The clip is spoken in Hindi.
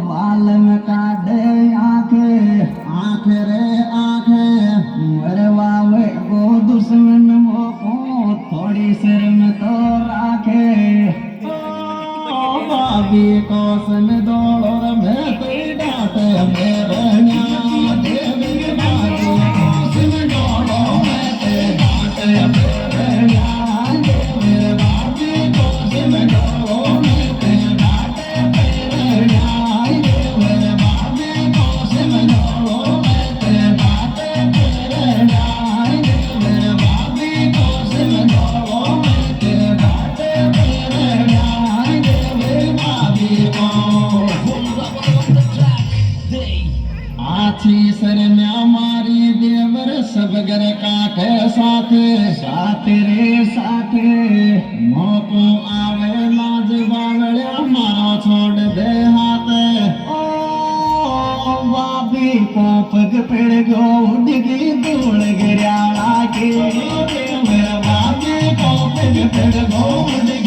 बाल में काटे आंखे आंखे रे आंखे मेरे वावे को दुश्मन मोको थोड़ी सिर में तो राखे भाभी को सन दौड़ो मैं तो डांटे मेरे न्याय देवी भाभी को सन दौड़ो मैं तो डांटे मेरे न्याय मेरे भाभी को सन दौड़ो मैं तो डांटे मेरे न्याय मेरे भाभी को सन दौड़ो मैं तो डांटे मेरे न्याय मेरे भाभी को सन दौड़ो मैं तो डांटे मेरे न्याय मेरे भाभी को आछी सर में मारी देवर सब घर काठे साथे साथे रे साथे मोको आवे लाज बावड़िया मारो छोड़ दे हाथ ओ भाभी को पग पेड़ गो उड़गी धूल गिराला के मेरा भाभी को पग पेड़ गो उड़गी